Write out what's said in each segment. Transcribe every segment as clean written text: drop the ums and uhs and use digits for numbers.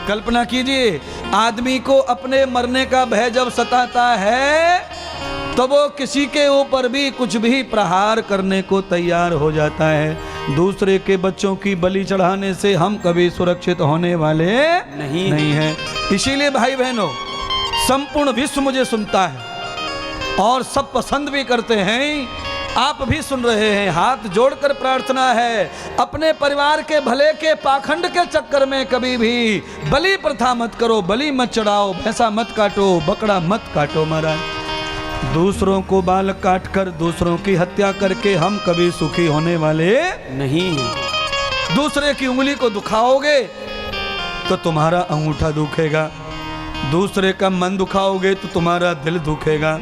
कल्पना कीजिए, आदमी को अपने मरने का भय जब सताता है तो वो किसी के ऊपर भी कुछ भी प्रहार करने को तैयार हो जाता है। दूसरे के बच्चों की बलि चढ़ाने से हम कभी सुरक्षित होने वाले नहीं है। इसीलिए भाई बहनों, संपूर्ण विश्व मुझे सुनता है और सब पसंद भी करते हैं, आप भी सुन रहे हैं। हाथ जोड़कर प्रार्थना है, अपने परिवार के भले के पाखंड के चक्कर में कभी भी बलि प्रथा मत करो, बलि मत चढ़ाओ, भैंसा मत काटो, बकरा मत काटो। महाराज, दूसरों को बाल काट कर दूसरों की हत्या करके हम कभी सुखी होने वाले नहीं। दूसरे की उंगली को दुखाओगे तो तुम्हारा अंगूठा दुखेगा, दूसरे का मन दुखाओगे तो तुम्हारा दिल दुखेगा।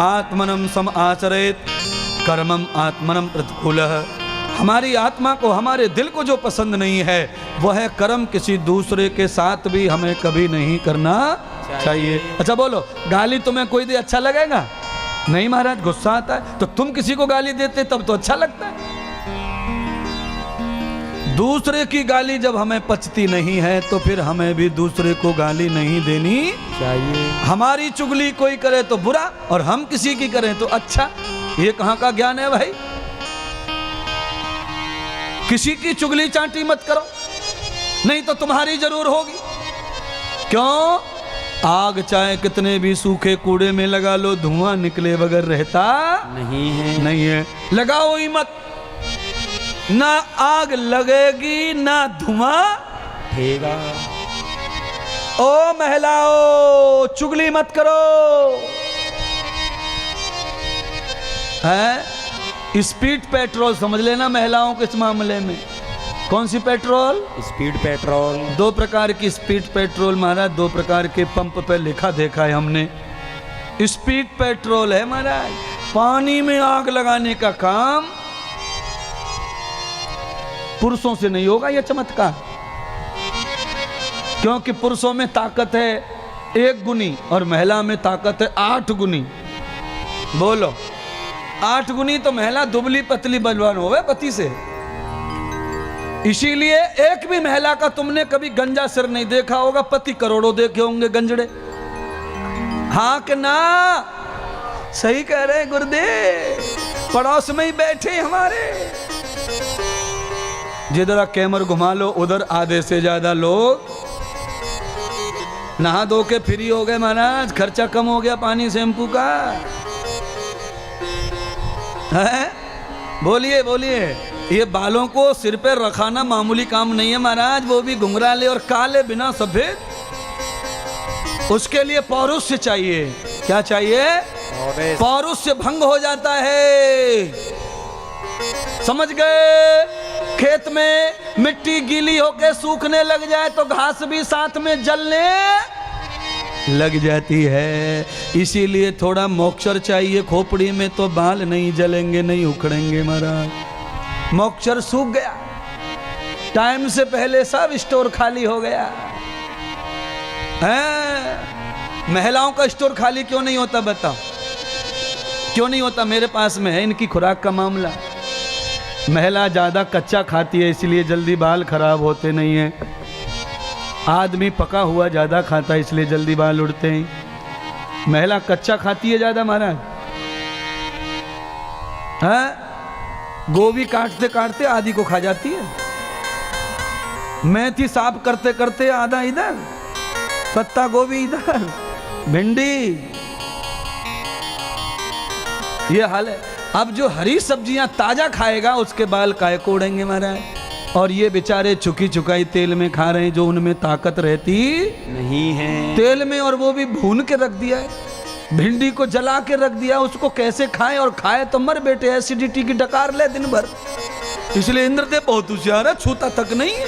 आत्मनम सम आचरेत कर्मम आत्मनम प्रतिकूलः। हमारी आत्मा को, हमारे दिल को जो पसंद नहीं है वह कर्म किसी दूसरे के साथ भी हमें कभी नहीं करना चाहिए। अच्छा बोलो, गाली तुम्हें कोई दे अच्छा लगेगा? नहीं महाराज, गुस्सा आता है। तो तुम किसी को गाली देते तब तो अच्छा लगता है। दूसरे की गाली जब हमें पचती नहीं है तो फिर हमें भी दूसरे को गाली नहीं देनी चाहिए। हमारी चुगली कोई करे तो बुरा और हम किसी की करें तो अच्छा। ये कहाँ का ज्ञान है भाई? किसी की चुगली चांटी मत करो, नहीं तो तुम्हारी जरूर होगी। क्यों? आग चाहे कितने भी सूखे कूड़े में लगा लो, धुआं निकले बगैर रहता नहीं है। लगाओ ही मत, ना आग लगेगी ना धुआं उठेगा। ओ महिलाओं, चुगली मत करो। है स्पीड पेट्रोल समझ लेना महिलाओं के इस मामले में। कौन सी पेट्रोल? Speed petrol. दो प्रकार की स्पीड पेट्रोल महाराज, दो प्रकार के पंप पे लिखा देखा है हमने। स्पीड पेट्रोल है महाराज, पानी में आग लगाने का काम पुरुषों से नहीं होगा। यह चमत्कार, क्योंकि पुरुषों में ताकत है 1 गुनी और महिला में ताकत है 8 गुनी। बोलो, 8 गुनी तो महिला दुबली पतली बलवान होवे पति से। इसीलिए एक भी महिला का तुमने कभी गंजा सिर नहीं देखा होगा, पति करोड़ों देखे होंगे गंजड़े। हाँ कि ना? सही कह रहे गुरुदेव, पड़ोस में ही बैठे हमारे। जिधर कैमर घुमा लो उधर आधे से ज्यादा लोग नहा धो के फ्री हो गए महाराज। खर्चा कम हो गया पानी शैम्पू का। है? बोलिए बोलिए। ये बालों को सिर पे रखाना मामूली काम नहीं है महाराज, वो भी घुंघराले और काले बिना सफेद। उसके लिए पौरुष चाहिए। क्या चाहिए? पौरुष भंग हो जाता है। समझ गए? खेत में मिट्टी गीली होके सूखने लग जाए तो घास भी साथ में जलने लग जाती है। इसीलिए थोड़ा मॉइस्चर चाहिए खोपड़ी में, तो बाल नहीं जलेंगे, नहीं उखड़ेंगे महाराज। मॉइस्चर सूख गया, टाइम से पहले सब स्टोर खाली हो गया है। महिलाओं का स्टोर खाली क्यों नहीं होता बताओ? क्यों नहीं होता? मेरे पास में है इनकी खुराक का मामला। महिला ज्यादा कच्चा खाती है इसलिए जल्दी बाल खराब होते नहीं है। आदमी पका हुआ ज्यादा खाता है इसलिए जल्दी बाल उड़ते हैं। महिला कच्चा खाती है ज्यादा महाराज। हाँ, गोभी काटते काटते आधी को खा जाती है। मेथी साफ करते करते आधा इधर, पत्ता गोभी इधर, भिंडी, ये हाल है। अब जो हरी सब्जियां ताजा खाएगा उसके बाल काय को उड़ेंगे महाराज। और ये बेचारे चुकी चुकाई तेल में खा रहे हैं जो उनमें ताकत रहती नहीं है। तेल में, और वो भी भून के रख दिया है। भिंडी को जला के रख दिया, उसको कैसे खाएं? और खाए तो मर बेटे, एसिडिटी की डकार ले दिन भर। इसलिए इंद्रदेव बहुत होशियार है, छूता तक नहीं है।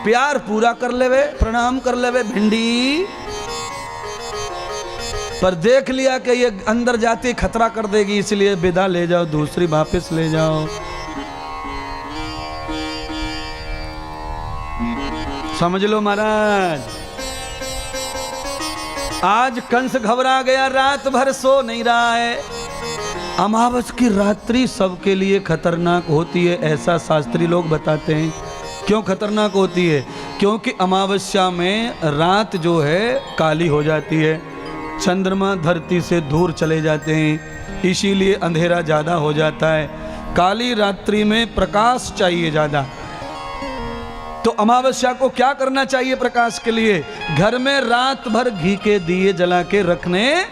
प्यार पूरा कर लेवे, प्रणाम कर लेवे भिंडी, पर देख लिया कि ये अंदर जाती खतरा कर देगी, इसलिए विदा ले जाओ, दूसरी वापस ले जाओ। समझ लो महाराज। आज कंस घबरा गया, रात भर सो नहीं रहा है। अमावस की रात्रि सबके लिए खतरनाक होती है, ऐसा शास्त्री लोग बताते हैं। क्यों खतरनाक होती है? क्योंकि अमावस्या में रात जो है काली हो जाती है, चंद्रमा धरती से दूर चले जाते हैं, इसीलिए अंधेरा ज़्यादा हो जाता है। काली रात्रि में प्रकाश चाहिए ज़्यादा। तो अमावस्या को क्या करना चाहिए प्रकाश के लिए? घर में रात भर घी के दिए जला के रखने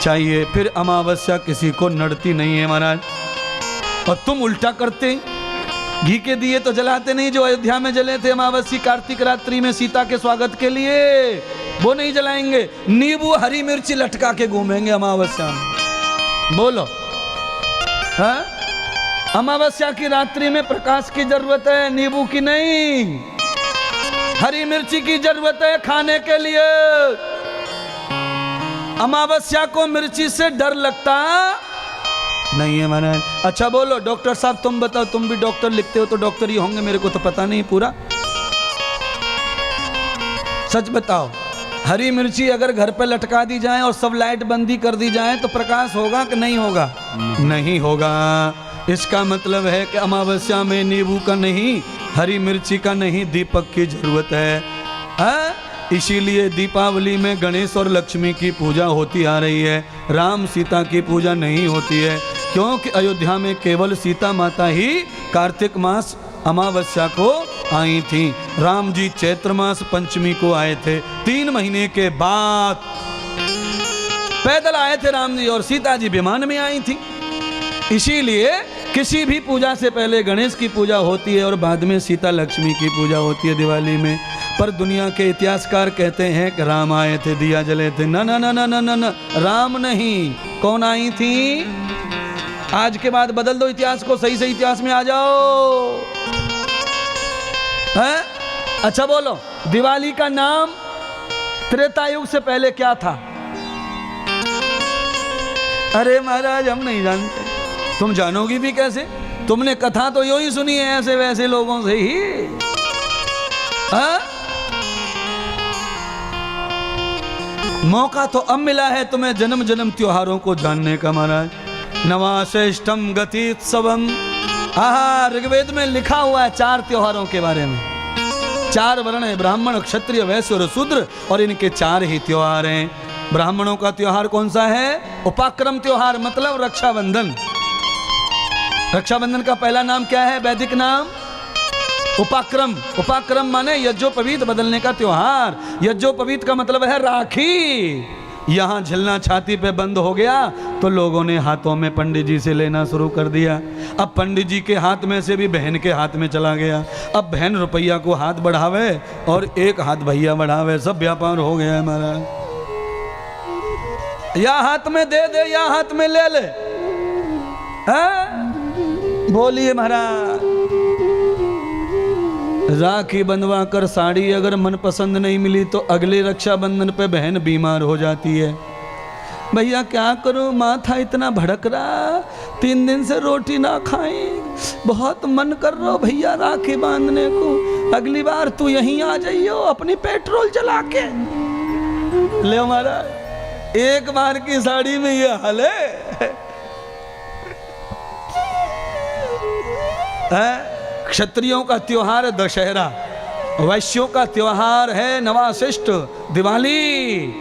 चाहिए, फिर अमावस्या किसी को नड़ती नहीं है महाराज। और तुम उल्टा करते, घी के दिए तो जलाते नहीं, जो अयोध्या में जले थे अमावस्या कार्तिक रात्रि में सीता के स्वागत के लिए, वो नहीं जलाएंगे। नींबू हरी मिर्ची लटका के घूमेंगे अमावस्या में। बोलो हाँ? अमावस्या की रात्रि में प्रकाश की जरूरत है, नींबू की नहीं। हरी मिर्ची की जरूरत है खाने के लिए। अमावस्या को मिर्ची से डर लगता नहीं है महाराज। अच्छा बोलो डॉक्टर साहब, तुम बताओ, तुम भी डॉक्टर लिखते हो तो डॉक्टर ही होंगे, मेरे को तो पता नहीं पूरा। सच बताओ, हरी मिर्ची अगर घर पे लटका दी जाए और सब लाइट बंदी कर दी जाए तो प्रकाश होगा कि नहीं होगा? नहीं होगा। इसका मतलब है कि अमावस्या में नींबू का नहीं, हरी मिर्ची का नहीं, दीपक की जरूरत है। इसीलिए दीपावली में गणेश और लक्ष्मी की पूजा होती आ रही है, राम सीता की पूजा नहीं होती है, क्योंकि अयोध्या में केवल सीता माता ही कार्तिक मास अमावस्या को आई थी। राम जी चैत्र मास पंचमी को आए थे, 3 महीने के बाद पैदल आए थे राम जी, और सीता जी विमान में आई थी। इसीलिए किसी भी पूजा से पहले गणेश की पूजा होती है और बाद में सीता लक्ष्मी की पूजा होती है दिवाली में। पर दुनिया के इतिहासकार कहते हैं कि राम आए थे, दिया जले थे। ना ना ना ना ना ना ना, राम नहीं, कौन आई थी? आज के बाद बदल दो इतिहास को, सही सही इतिहास में आ जाओ। है? अच्छा बोलो, दिवाली का नाम त्रेता युग से पहले क्या था? अरे महाराज हम नहीं जानते। तुम जानोगी भी कैसे? तुमने कथा तो यूं ही सुनी है ऐसे वैसे लोगों से ही। हाँ? मौका तो अब मिला है तुम्हें जन्म जन्म त्योहारों को जानने का महाराज। नवाश्रेष्ठम गतित्सवम, आहा, ऋग्वेद में लिखा हुआ है 4 त्योहारों के बारे में। 4 वर्ण है, ब्राह्मण, क्षत्रिय, वैश्य और शूद्र, और इनके 4 ही त्योहार हैं। ब्राह्मणों का त्योहार कौन सा है? उपाक्रम त्योहार, मतलब रक्षाबंधन। रक्षाबंधन का पहला नाम क्या है? वैदिक नाम उपाक्रम। उपाक्रम माने यज्ञोपवीत बदलने का त्योहार। यज्ञोपवीत का मतलब है राखी। यहाँ झिलना छाती पे बंद हो गया तो लोगों ने हाथों में पंडित जी से लेना शुरू कर दिया। अब पंडित जी के हाथ में से भी बहन के हाथ में चला गया। अब बहन रुपया को हाथ बढ़ावे और एक हाथ भैया बढ़ावे, सब व्यापार हो गया है महाराज। या हाथ में दे दे या हाथ में ले ले। बोलिए महाराज। राखी बंधवा कर साड़ी अगर मन पसंद नहीं मिली तो अगले रक्षाबंधन पे बहन बीमार हो जाती है। भैया क्या करूं, माथा इतना भड़क रहा, 3 दिन से रोटी ना खाई, बहुत मन कर रहा भैया राखी बांधने को। अगली बार तू यहीं आ जाइयो अपनी पेट्रोल चला के। ले हमारा एक बार की साड़ी में ये हाल है। क्षत्रियों का त्योहार है दशहरा, वैश्यों का त्योहार है नवाश्रेष्ठ दिवाली,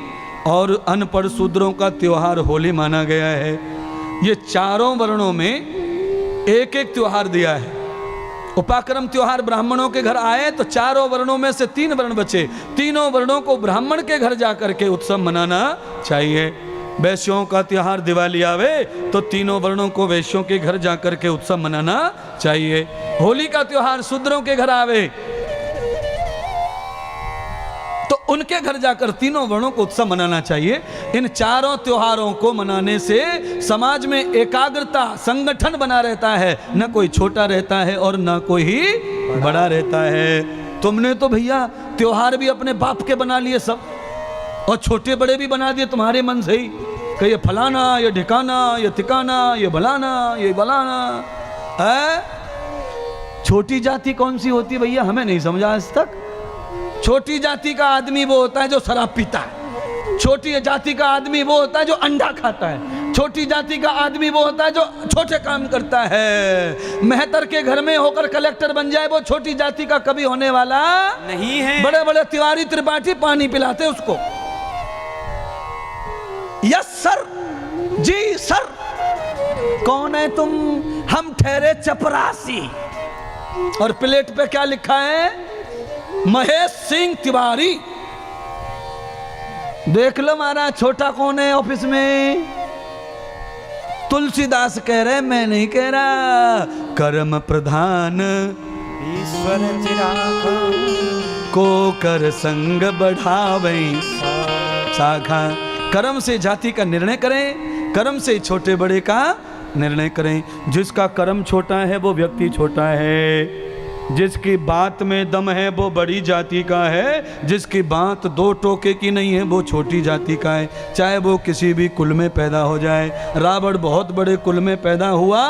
और अनपढ़ शूद्रों का त्योहार होली माना गया है। ये 4 वर्णों में एक एक त्योहार दिया है। उपाक्रम त्योहार ब्राह्मणों के घर आए तो 4 वर्णों में से 3 वर्ण बचे। 3 वर्णों को ब्राह्मण के घर जाकर के उत्सव मनाना चाहिए। वैश्यों का त्योहार दिवाली आवे तो 3 वर्णों को वैश्यों के घर जाकर के उत्सव मनाना चाहिए। होली का त्योहार शूद्रों के घर आवे तो उनके घर जाकर 3 वर्णों को उत्सव मनाना चाहिए। इन 4 त्योहारों को मनाने से समाज में एकाग्रता, संगठन बना रहता है, न कोई छोटा रहता है और न कोई ही बड़ा रहता है। तुमने तो भैया त्योहार भी अपने बाप के बना लिए सब, और छोटे बड़े भी बना दिए तुम्हारे मन से ही, कि ये फलाना, ये ढिकाना, ये तिकाना, ये भलाना, ये बलाना है। छोटी जाति कौन सी होती है भैया, हमें नहीं समझा आज तक। छोटी जाति का आदमी वो होता है जो शराब पीता है। छोटी जाति का आदमी वो होता है जो अंडा खाता है। छोटी जाति का आदमी वो होता है जो छोटे काम करता है। मेहतर के घर में होकर कलेक्टर बन जाए वो छोटी जाति का कभी होने वाला नहीं है। बड़े बड़े तिवारी त्रिपाठी पानी पिलाते उसको। यस सर, जी सर। कौन है तुम? हम ठहरे चपरासी। और प्लेट पे क्या लिखा है? महेश सिंह तिवारी। देख लो महाराज, छोटा कौन है ऑफिस में? तुलसीदास कह रहे, मैं नहीं कह रहा। कर्म प्रधान ईश्वर चिरागा को कर संग बढ़ावे शाखा। कर्म से जाति का निर्णय करें, कर्म से छोटे बड़े का निर्णय करें। जिसका कर्म छोटा है वो व्यक्ति छोटा है, जिसकी बात में दम है वो बड़ी जाति का है, जिसकी बात दो टोके की नहीं है वो छोटी जाति का है। चाहे वो किसी भी कुल में पैदा हो जाए। रावण बहुत बड़े कुल में पैदा हुआ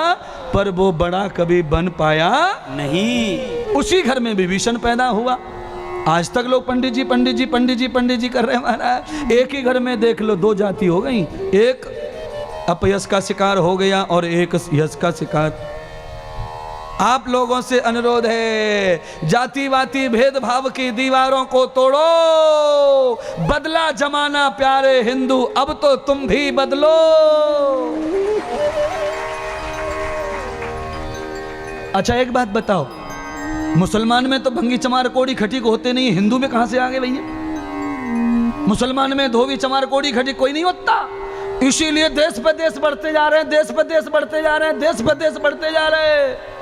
पर वो बड़ा कभी बन पाया नहीं। उसी घर में विभीषण पैदा हुआ। आज तक लोग पंडित जी पंडित जी पंडित जी पंडित जी कर रहे हैं महाराज। एक ही घर में देख लो दो जाति हो गई, एक अपयश का शिकार हो गया और एक यश का शिकार। आप लोगों से अनुरोध है, जातिवादी भेदभाव की दीवारों को तोड़ो। बदला जमाना प्यारे हिंदू, अब तो तुम भी बदलो। अच्छा एक बात बताओ, मुसलमान में तो भंगी चमार कोड़ी खटी को होते नहीं, हिंदू में कहां से आ गए भैया? मुसलमान में धोबी चमार कोड़ी खटी कोई नहीं होता। इसीलिए देश पे देश बढ़ते जा रहे हैं, देश पे देश बढ़ते जा रहे हैं, देश पे देश बढ़ते जा रहे हैं।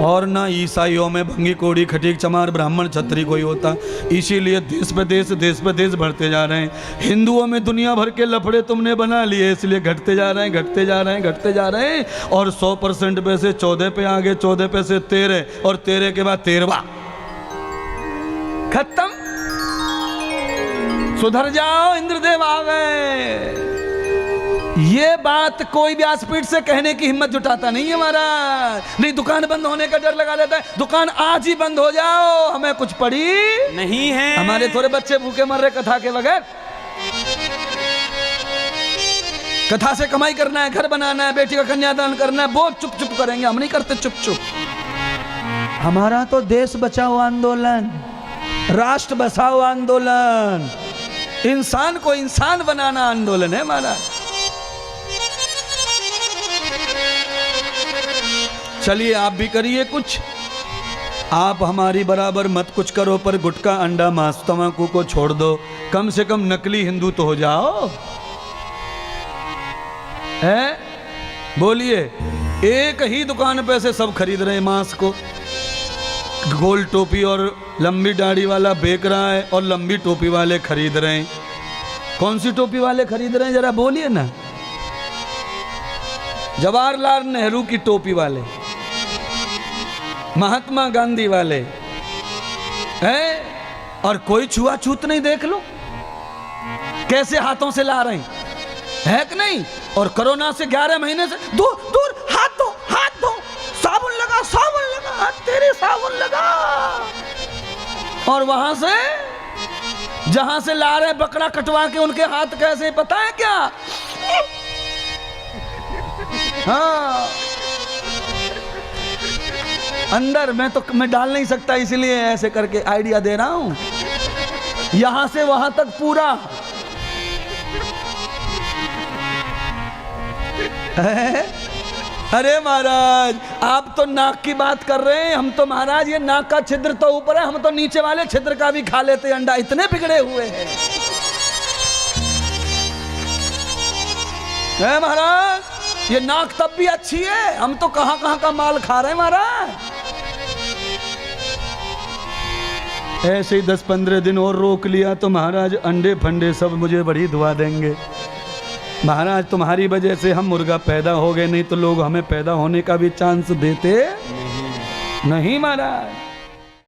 और ना ईसाइयों में भंगी कोड़ी खटीक चमार ब्राह्मण क्षत्रिय कोई होता। इसीलिए देश पे देश बढ़ते जा रहे हैं। हिंदुओं में दुनिया भर के लफड़े तुमने बना लिए, इसलिए घटते जा रहे हैं, घटते जा रहे हैं, घटते जा रहे हैं। और 100% पे से 14 पे आ गए, 14 पे से 13 और 13 के बाद 13वां खत्म। सुधर जाओ, इंद्रदेव आ गए। ये बात कोई व्यासपीठ से कहने की हिम्मत जुटाता नहीं है महाराज। नहीं, दुकान बंद होने का डर लगा लेता है। दुकान आज ही बंद हो जाओ, हमें कुछ पड़ी नहीं है। हमारे थोड़े बच्चे भूखे मर रहे कथा के बगैर। कथा से कमाई करना है, घर बनाना है, बेटी का कन्यादान करना है, वो चुप चुप करेंगे, हम नहीं करते चुप चुप। हमारा तो देश बचाओ आंदोलन, राष्ट्र बचाओ आंदोलन, इंसान को इंसान बनाना आंदोलन है हमारा। चलिए आप भी करिए कुछ। आप हमारी बराबर मत कुछ करो, पर गुटखा अंडा मांस तंबाकू को छोड़ दो। कम से कम नकली हिंदू तो हो जाओ। है बोलिए, एक ही दुकान पे से सब खरीद रहे हैं मांस को। गोल टोपी और लंबी दाढ़ी वाला बेच रहा है और लंबी टोपी वाले खरीद रहे हैं। कौन सी टोपी वाले खरीद रहे हैं जरा बोलिए ना? जवाहरलाल नेहरू की टोपी वाले, महात्मा गांधी वाले हैं। और कोई छुआछूत नहीं, देख लो कैसे हाथों से ला रहे हैं, है कि नहीं? और कोरोना से 11 महीने से दूर दूर, हाथ दो, हाथ दो, साबुन लगा, साबुन लगा, तेरे साबुन लगा। और वहां से जहां से ला रहे बकरा कटवा के उनके हाथ कैसे, पता है क्या? हाँ, अंदर मैं डाल नहीं सकता, इसलिए ऐसे करके आइडिया दे रहा हूं। यहां से वहां तक पूरा। अरे महाराज, आप तो नाक की बात कर रहे हैं, हम तो महाराज ये नाक का छिद्र तो ऊपर है, हम तो नीचे वाले छिद्र का भी खा लेते अंडा, इतने बिगड़े हुए हैं। महाराज ये नाक तब भी अच्छी है, हम तो कहां कहां का माल खा रहे हैं महाराज। ऐसे ही 10-15 दिन और रोक लिया तो महाराज अंडे फंडे सब मुझे बड़ी दुआ देंगे। महाराज तुम्हारी वजह से हम मुर्गा पैदा हो गए, नहीं तो लोग हमें पैदा होने का भी चांस देते नहीं महाराज।